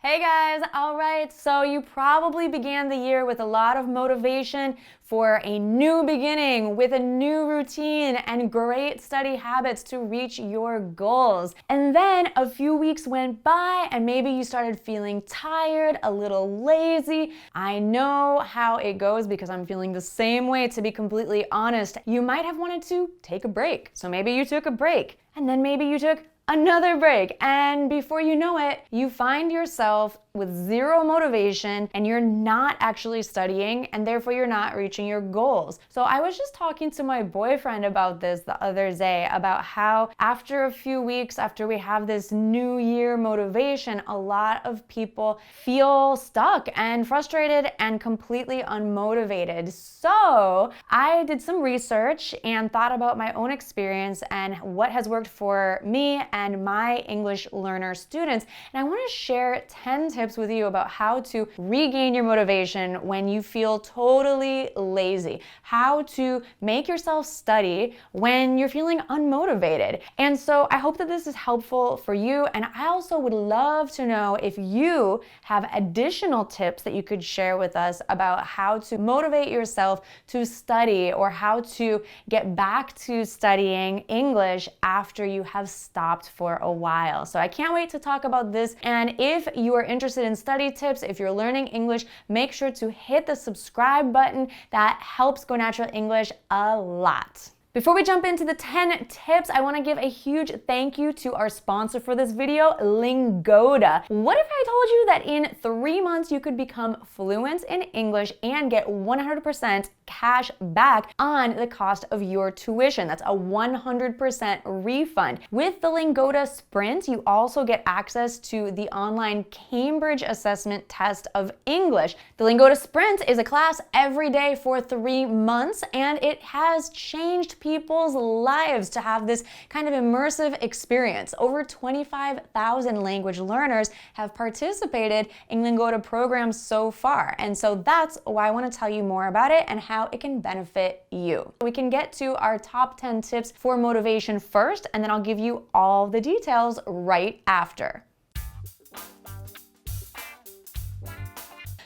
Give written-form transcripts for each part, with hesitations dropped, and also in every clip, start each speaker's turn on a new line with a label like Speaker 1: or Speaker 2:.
Speaker 1: Hey guys, all right, so you probably began the year with a lot of motivation for a new beginning, with a new routine and great study habits to reach your goals. And then a few weeks went by and maybe you started feeling tired, a little lazy. I know how it goes because I'm feeling the same way, to be completely honest. You might have wanted to take a break. So maybe you took a break and then maybe you took another break, and before you know it, you find yourself with zero motivation and you're not actually studying and therefore you're not reaching your goals. So I was just talking to my boyfriend about this the other day, about how after a few weeks, after we have this new year motivation, a lot of people feel stuck and frustrated and completely unmotivated. So I did some research and thought about my own experience and what has worked for me and my English learner students. And I want to share 10 tips with you about how to regain your motivation when you feel totally lazy, how to make yourself study when you're feeling unmotivated. And so I hope that this is helpful for you. And I also would love to know if you have additional tips that you could share with us about how to motivate yourself to study or how to get back to studying English after you have stopped for a while. So I can't wait to talk about this. And if you are interested in study tips, if you're learning English, make sure to hit the subscribe button. That helps Go Natural English a lot. Before we jump into the 10 tips, I want to give a huge thank you to our sponsor for this video, Lingota. What if I told you that in 3 months you could become fluent in English and get 100% cash back on the cost of your tuition? That's a 100% refund. With the LingotoSprint, you also get access to the online Cambridge assessment test of English. The LingotoSprint is a class every day for 3 months, and it has changed people's lives to have this kind of immersive experience. Over 25,000 language learners have participated in Lingota programs so far. And so that's why I want to tell you more about it and how it can benefit you. We can get to our top 10 tips for motivation first, and then I'll give you all the details right after.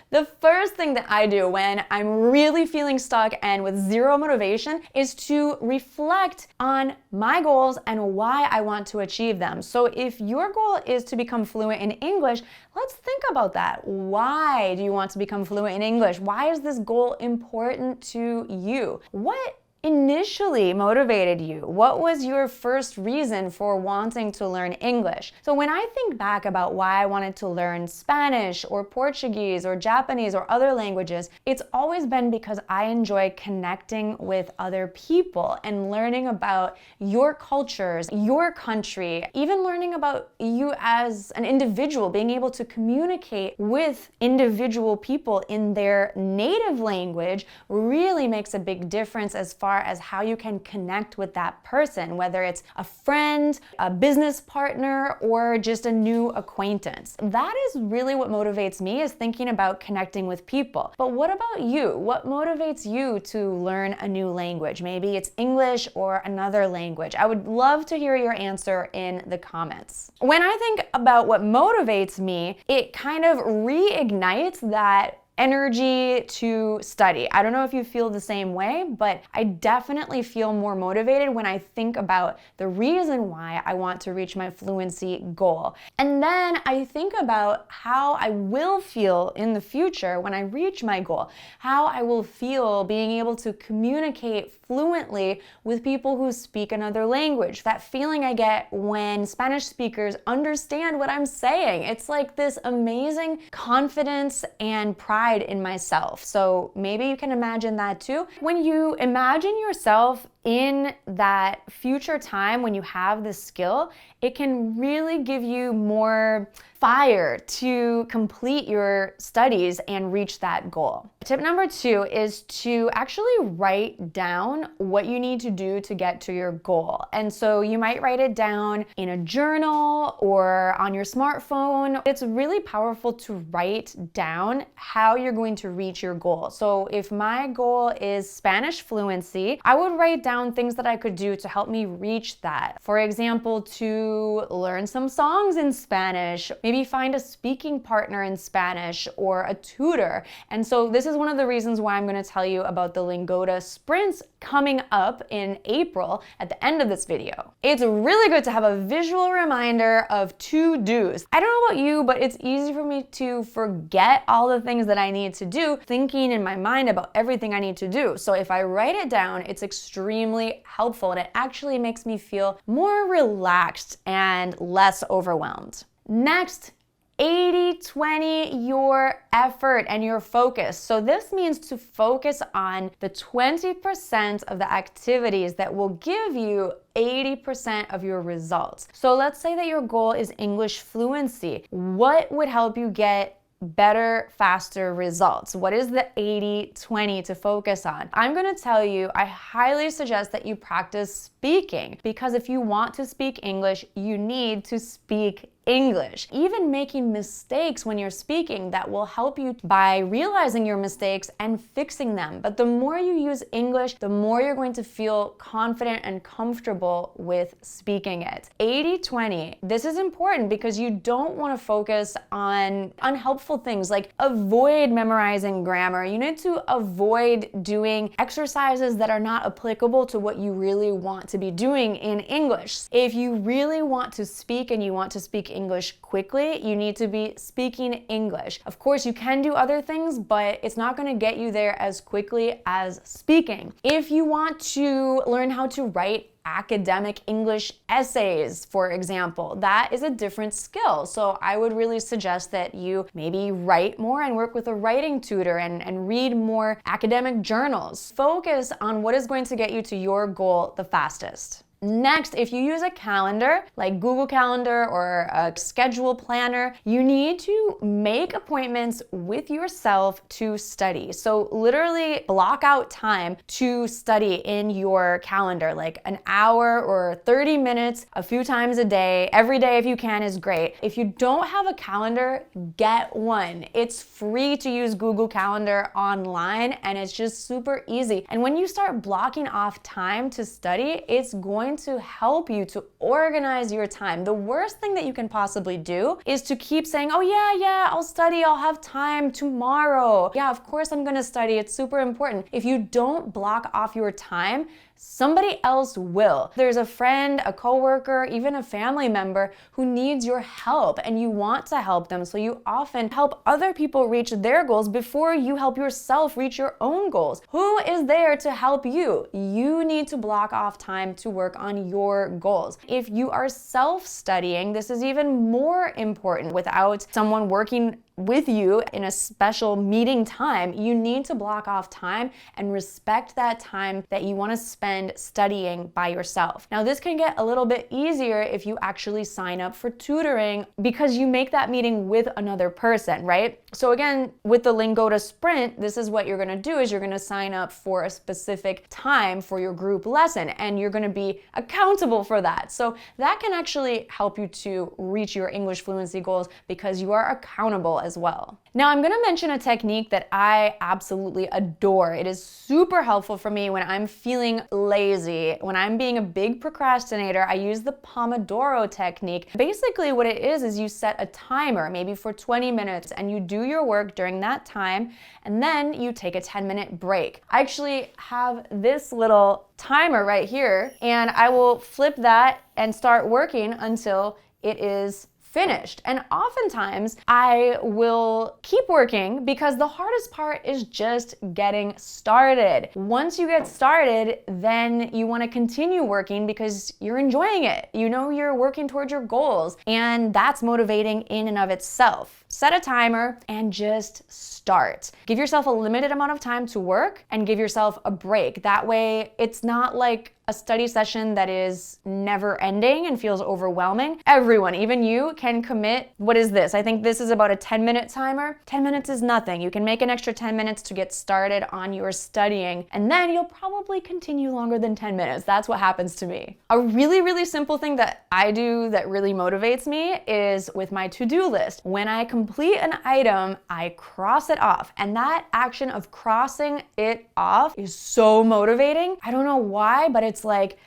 Speaker 1: The first thing that I do when I'm really feeling stuck and with zero motivation is to reflect on my goals and why I want to achieve them. So if your goal is to become fluent in English, let's think about that. Why do you want to become fluent in English? Why is this goal important to you? What initially motivated you? What was your first reason for wanting to learn English? So when I think back about why I wanted to learn Spanish or Portuguese or Japanese or other languages, it's always been because I enjoy connecting with other people and learning about your cultures, your country, even learning about you as an individual, being able to communicate with individual people in their native language really makes a big difference as far as how you can connect with that person, whether it's a friend, a business partner, or just a new acquaintance. That is really what motivates me, is thinking about connecting with people. But what about you? What motivates you to learn a new language? Maybe it's English or another language. I would love to hear your answer in the comments. When I think about what motivates me, it kind of reignites that energy to study. I don't know if you feel the same way, but I definitely feel more motivated when I think about the reason why I want to reach my fluency goal. And then I think about how I will feel in the future when I reach my goal, how I will feel being able to communicate fluently with people who speak another language. That feeling I get when Spanish speakers understand what I'm saying. It's like this amazing confidence and pride in myself. So maybe you can imagine that too. When you imagine yourself in that future time when you have this skill, it can really give you more fire to complete your studies and reach that goal. Tip number 2 is to actually write down what you need to do to get to your goal. And so you might write it down in a journal or on your smartphone. It's really powerful to write down how you're going to reach your goal. So if my goal is Spanish fluency, I would write down down things that I could do to help me reach that. For example, to learn some songs in Spanish, maybe find a speaking partner in Spanish or a tutor. And so this is one of the reasons why I'm going to tell you about the LingotoSprints coming up in April at the end of this video. It's really good to have a visual reminder of to-dos. I don't know about you, but it's easy for me to forget all the things that I need to do, thinking in my mind about everything I need to do. So if I write it down, it's extremely helpful, and it actually makes me feel more relaxed and less overwhelmed. Next, 80-20 your effort and your focus. So this means to focus on the 20% of the activities that will give you 80% of your results. So let's say that your goal is English fluency. What would help you get better, faster results? What is the 80-20 to focus on? I'm going to tell you, I highly suggest that you practice speaking, because if you want to speak English, you need to speak English. Even making mistakes when you're speaking, that will help you by realizing your mistakes and fixing them. But the more you use English, the more you're going to feel confident and comfortable with speaking it. 80-20. This is important because you don't want to focus on unhelpful things like avoid memorizing grammar. You need to avoid doing exercises that are not applicable to what you really want to be doing in English. If you really want to speak and you want to speak English quickly, you need to be speaking English. Of course, you can do other things, but it's not going to get you there as quickly as speaking. If you want to learn how to write academic English essays, for example, that is a different skill. So I would really suggest that you maybe write more and work with a writing tutor and read more academic journals. Focus on what is going to get you to your goal the fastest. Next, if you use a calendar like Google Calendar or a schedule planner, you need to make appointments with yourself to study. So literally block out time to study in your calendar, like an hour or 30 minutes a few times a day. Every day if you can is great. If you don't have a calendar, get one. It's free to use Google Calendar online, and it's just super easy. And when you start blocking off time to study, it's going to help you to organize your time. The worst thing that you can possibly do is to keep saying, oh yeah, I'll study, I'll have time tomorrow. Yeah, of course I'm gonna study, it's super important. If you don't block off your time, somebody else will. There's a friend, a coworker, even a family member who needs your help, and you want to help them. So you often help other people reach their goals before you help yourself reach your own goals. Who is there to help you? You need to block off time to work on your goals. If you are self-studying, this is even more important. Without someone working with you in a special meeting time, you need to block off time and respect that time that you want to spend studying by yourself. Now, this can get a little bit easier if you actually sign up for tutoring, because you make that meeting with another person, right? So again, with the LingotoSprint, this is what you're going to do, is you're going to sign up for a specific time for your group lesson, and you're going to be accountable for that. So that can actually help you to reach your English fluency goals, because you are accountable as well. Now, I'm going to mention a technique that I absolutely adore. It is super helpful for me when I'm feeling lazy. When I'm being a big procrastinator, I use the Pomodoro Technique. Basically, what it is you set a timer, maybe for 20 minutes, and you do your work during that time, and then you take a 10-minute break. I actually have this little timer right here, and I will flip that and start working until it is finished. And oftentimes I will keep working, because the hardest part is just getting started. Once you get started, then you want to continue working because you're enjoying it. You know you're working towards your goals, and that's motivating in and of itself. Set a timer and just start. Give yourself a limited amount of time to work and give yourself a break. That way it's not like a a study session that is never ending and feels overwhelming, everyone, even you, can commit. What is this? I think this is about a 10-minute timer. 10 minutes is nothing. You can make an extra 10 minutes to get started on your studying, and then you'll probably continue longer than 10 minutes. That's what happens to me. A really, really simple thing that I do that really motivates me is with my to-do list. When I complete an item, I cross it off, and that action of crossing it off is so motivating. I don't know why, but it's like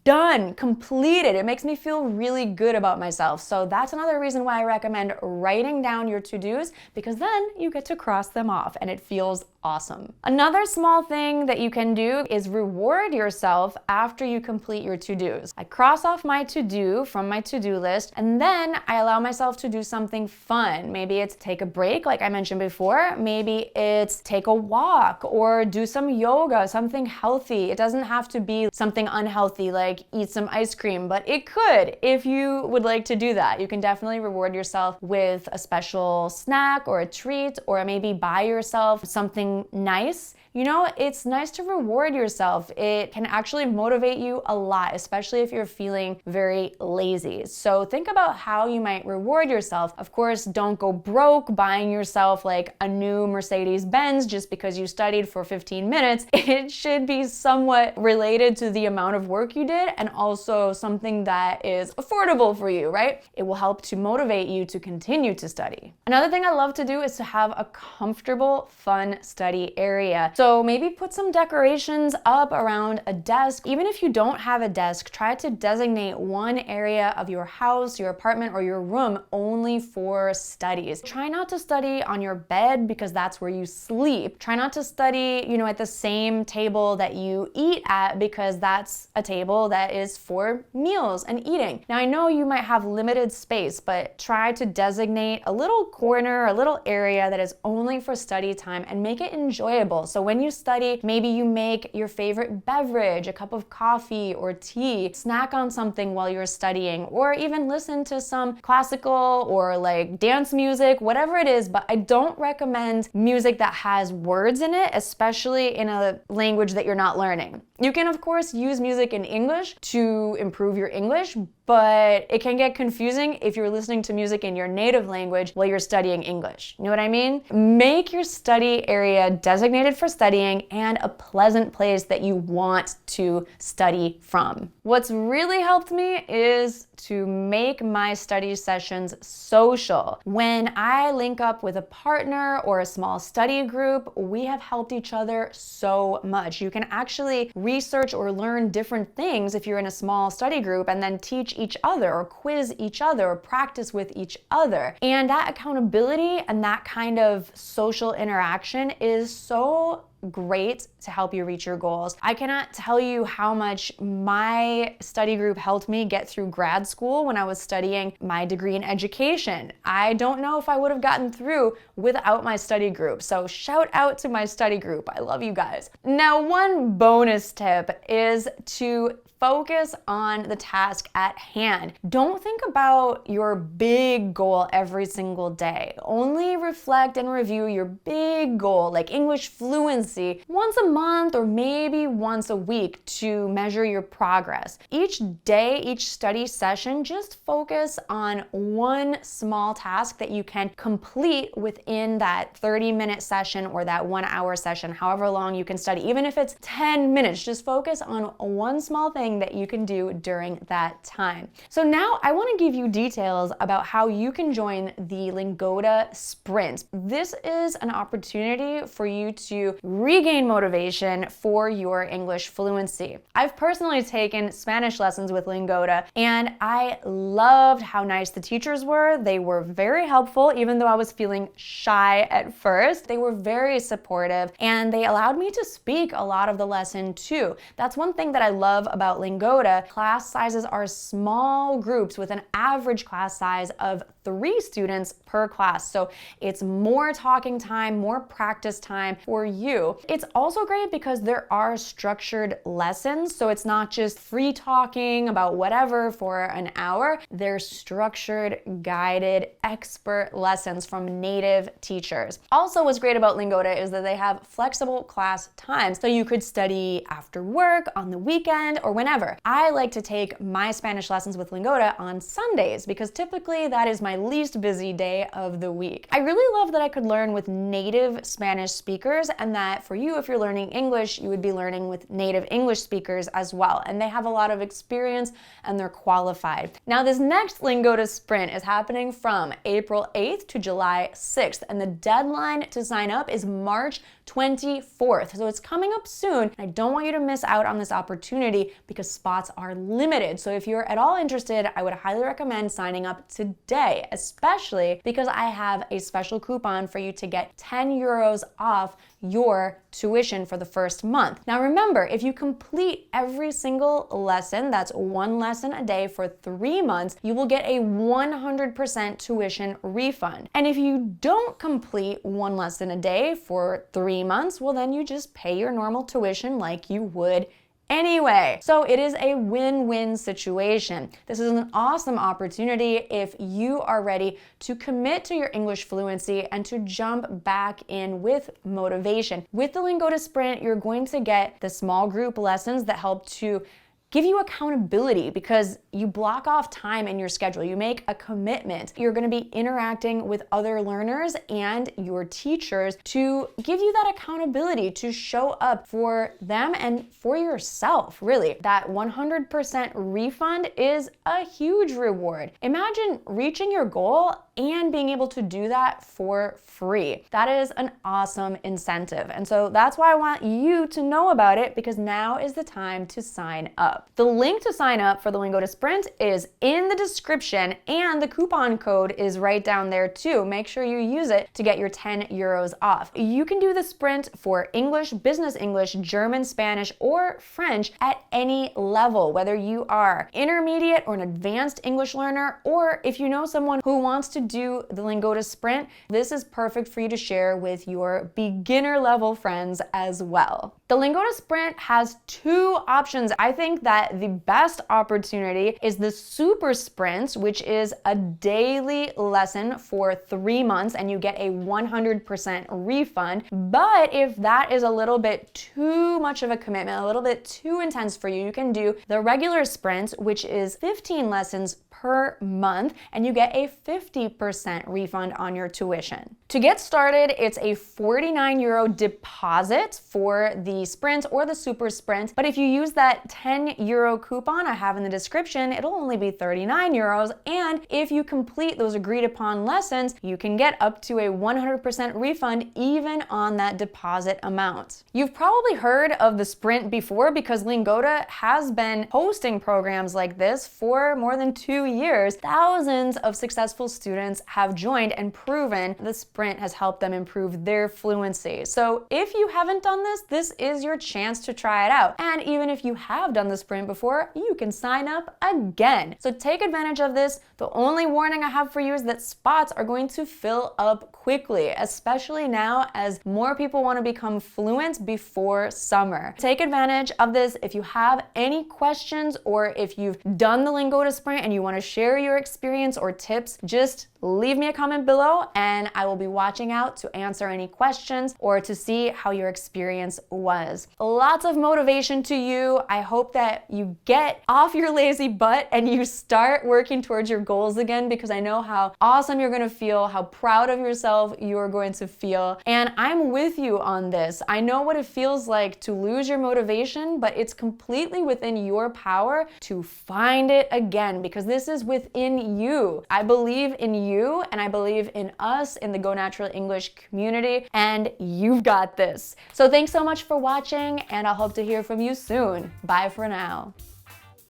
Speaker 1: done, completed. It makes me feel really good about myself. So that's another reason why I recommend writing down your to-dos, because then you get to cross them off and it feels awesome. Another small thing that you can do is reward yourself after you complete your to-dos. I cross off my to-do from my to-do list, and then I allow myself to do something fun. Maybe it's take a break, like I mentioned before. Maybe it's take a walk or do some yoga, something healthy. It doesn't have to be something unhealthy like eat some ice cream, but it could if you would like to do that. You can definitely reward yourself with a special snack or a treat, or maybe buy yourself something nice. You know, it's nice to reward yourself. It can actually motivate you a lot, especially if you're feeling very lazy. So think about how you might reward yourself. Of course, don't go broke buying yourself like a new Mercedes-Benz just because you studied for 15 minutes. It should be somewhat related to the amount of work you did, and also something that is affordable for you, right? It will help to motivate you to continue to study. Another thing I love to do is to have a comfortable, fun study area. So maybe put some decorations up around a desk. Even if you don't have a desk, try to designate one area of your house, your apartment, or your room only for studies. Try not to study on your bed because that's where you sleep. Try not to study, at the same table that you eat at, because that's a table that is for meals and eating. Now, I know you might have limited space, but try to designate a little corner, a little area that is only for study time, and make it enjoyable. So when you study, maybe you make your favorite beverage, a cup of coffee or tea, snack on something while you're studying, or even listen to some classical or like dance music, whatever it is. But I don't recommend music that has words in it, especially in a language that you're not learning. You can, of course, use music in English to improve your English, but it can get confusing if you're listening to music in your native language while you're studying English. You know what I mean? Make your study area designated for studying and a pleasant place that you want to study from. What's really helped me is to make my study sessions social. When I link up with a partner or a small study group, we have helped each other so much. You can actually research or learn different things if you're in a small study group, and then teach each other or quiz each other or practice with each other. And that accountability and that kind of social interaction is so great to help you reach your goals. I cannot tell you how much my study group helped me get through grad school when I was studying my degree in education. I don't know if I would have gotten through without my study group. So shout out to my study group. I love you guys. Now, one bonus tip is to focus on the task at hand. Don't think about your big goal every single day. Only reflect and review your big goal, like English fluency, once a month or maybe once a week to measure your progress. Each day, each study session, just focus on one small task that you can complete within that 30-minute session or that 1-hour session, however long you can study. Even if it's 10 minutes, just focus on one small thing that you can do during that time. So now I want to give you details about how you can join the LingotoSprint. This is an opportunity for you to regain motivation for your English fluency. I've personally taken Spanish lessons with Lingota, and I loved how nice the teachers were. They were very helpful, even though I was feeling shy at first. They were very supportive, and they allowed me to speak a lot of the lesson too. That's one thing that I love about Lingota. Class sizes are small groups with an average class size of 3 students per class. So it's more talking time, more practice time for you. It's also great because there are structured lessons. So it's not just free talking about whatever for an hour. There's structured, guided, expert lessons from native teachers. Also, what's great about Lingota is that they have flexible class times. So you could study after work, on the weekend, or whenever. I like to take my Spanish lessons with Lingota on Sundays because typically that is my least busy day of the week. I really love that I could learn with native Spanish speakers, and that for you, if you're learning English, you would be learning with native English speakers as well. And they have a lot of experience and they're qualified. Now, this next LingotoSprint is happening from April 8th to July 6th, and the deadline to sign up is March 24th. So it's coming up soon. I don't want you to miss out on this opportunity because spots are limited. So if you're at all interested, I would highly recommend signing up today, especially because I have a special coupon for you to get 10 euros off your tuition for the first month. Now remember, if you complete every single lesson, that's 1 lesson a day for 3 months, you will get a 100% tuition refund. And if you don't complete 1 lesson a day for 3 months, well then you just pay your normal tuition like you would anyway. So it is a win-win situation. This is an awesome opportunity if you are ready to commit to your English fluency and to jump back in with motivation. With the LingotoSprint, you're going to get the small group lessons that help to give you accountability because you block off time in your schedule. You make a commitment. You're going to be interacting with other learners and your teachers to give you that accountability to show up for them and for yourself, really. That 100% refund is a huge reward. Imagine reaching your goal and being able to do that for free. That is an awesome incentive. And so that's why I want you to know about it, because now is the time to sign up. The link to sign up for the LingotoSprint is in the description, and the coupon code is right down there too. Make sure you use it to get your 10 euros off. You can do the sprint for English, business English, German, Spanish, or French at any level, whether you are intermediate or an advanced English learner, or if you know someone who wants to do the LingotoSprint, this is perfect for you to share with your beginner level friends as well. The LingotoSprint has 2 options. I think that the best opportunity is the Super Sprint, which is a daily lesson for 3 months and you get a 100% refund. But if that is a little bit too much of a commitment, a little bit too intense for you, you can do the regular sprint, which is 15 lessons per month, and you get a 50% refund on your tuition. To get started, it's a 49 euro deposit for the sprint or the super sprint, but if you use that 10 euro coupon I have in the description, it'll only be 39 euros, and if you complete those agreed upon lessons, you can get up to a 100% refund even on that deposit amount. You've probably heard of the sprint before because Lingota has been hosting programs like this for more than 2 years. Thousands of successful students have joined and proven the sprint has helped them improve their fluency. So if you haven't done this, this is your chance to try it out. And even if you have done the sprint before, you can sign up again. So take advantage of this. The only warning I have for you is that spots are going to fill up quickly, especially now as more people want to become fluent before summer. Take advantage of this. If you have any questions or if you've done the LingotoSprint and you want to share your experience or tips, just leave me a comment below and I will be watching out to answer any questions or to see how your experience was. Lots of motivation to you. I hope that you get off your lazy butt and you start working towards your goals again, because I know how awesome you're going to feel, how proud of yourself you're going to feel. And I'm with you on this. I know what it feels like to lose your motivation, but it's completely within your power to find it again, because this is within you. I believe in you and I believe in us in the Go Natural English community, and you've got this. So thanks so much for watching, and I'll hope to hear from you soon. Bye for now.